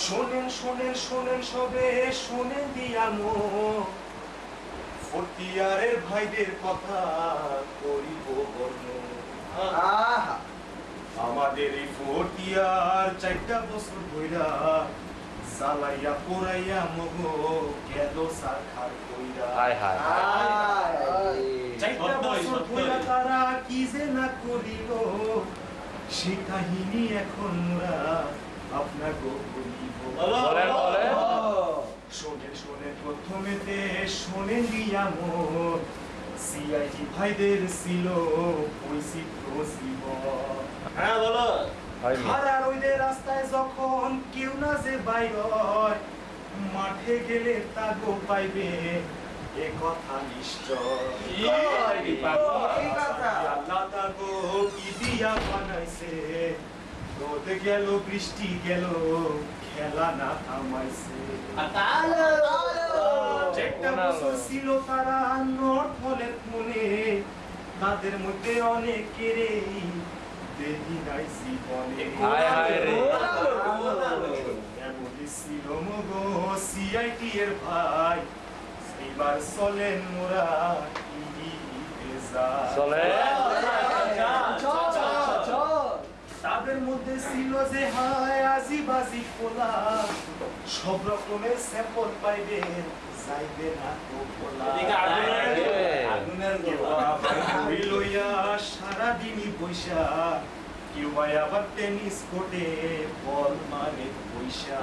শোনেন শোনেন শোনেন সবে শোনেন দিয়ামো ফটিয়ারের ভাইদের কথা করিব বর্ণন। আমাদের এই ফটিয়ার 4টা বছর ধইরা জ্বালাইয়া পোড়াইয়া মগো গেল সারখার কইরা। 4টা বছর ধইরা তারা কি যে না করিল সে কাহিনী এখন মোরা আপনাকে বলিব। শোনেন শোনেন প্রথমেতে শোনেন দিয়ামো সিআইজি ভাইদের ছিল বৈচিত্র জীবন। হ্যাঁ বলো। হারার ওইদের রাস্তায় যখন কেউ না যে বাইর হয় মাঠে গেলে তাগো পাইবে এ কথা নিশ্চয়। আল্লাহ তাগো কি দিয়া বানাইছে রোদ গেল বৃষ্টি গেল খেলা না থামাইছে। 4টা বছর ছিল তারা নর্থ হলের মনে তাদের মধ্যে অনেকেরই দেখি নাই জীবনে। এমনই ছিল মগো সিআইটি এর ভাই এবার চলেন মোরা তাদের মধ্যে ছিল যে হায় আজি বাজি পোলা সব রকমের স্যাম্পল পাইবেন যাইবে না তো পোলা। লইয়া সারাদিনই বৈশা কেউ ভাই আবার টেনিস কোর্টে বল মানে পয়সা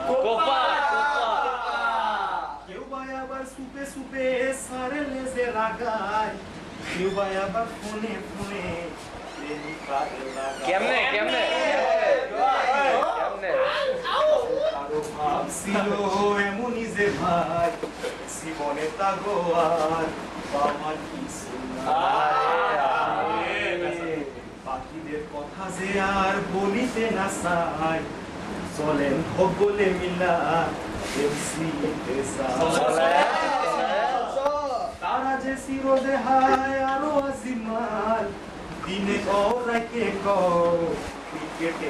কেউ ভাই আবার সুপে সুপে সারে লেজে লাগায় কেউ ভাই আবার ফোনে ফোনে কেমনে কেমনে আরো ভাবছিল এমনই যে ভাই জীবনে তাগো আর বাবার কিছু বাকিদের কথা যে আর বলিতে না চাই চলেন সকলে মিলা তারা যে ছিল যে হায় আরো আজিমাল দিনে কও রাইতে কও ক্রিকেটে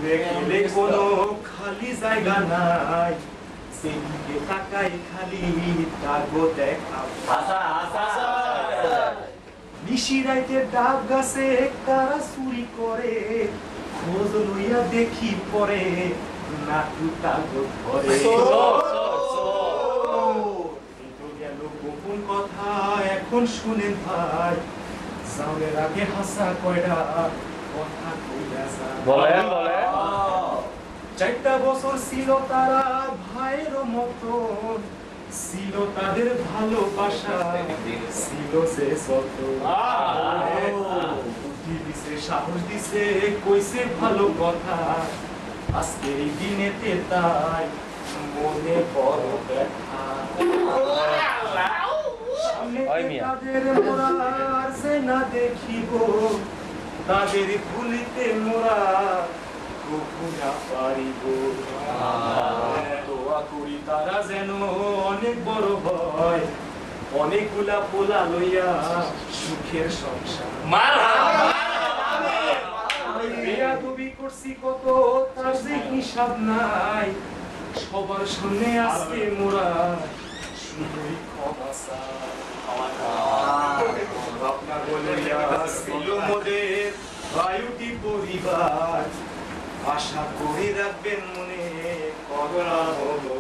দেখলে কোনো খালি জায়গা নাই সেদিকে তাকাই খালি তাগো দেখা নিশি রাইতে ডাব গাছে কারা চুরি করে খোঁজ লইয়া দেখি পরে নাটু তাগো ধরে। গেল গোপন কথা এখন শুনেন ভাই সাউনের আগে হাসা কয়টা কথা কইরা বলেন বলেন। 4টা বছর ছিল তারা ভাইয়ের মতো ছিল তাদের ভালোবাসা ছিল সে সত বুদ্ধি দিছে সাহস দিছে কইছে ভালো কথা আজকের এই দিনেতে তাই মনে বড় ব্যথা। তাদের মোরার সে না দেখিব তাদের ভুলিতে মোরা কখনো পারিব দোয়া করি তারা যেন অনেক বড় হয় অনেকগুলা পোলা লইয়া সুখের সংসার। বেয়াদবি করছি কত তার যে হিসাব নাই সবার সামনে আজকে মোরা শুধুই ক্ষমা চাই। আপনার বলিয়া ছিল মোদের বায়ুটি পরিবার আশা করে রাখবেন মনে করোনা হলো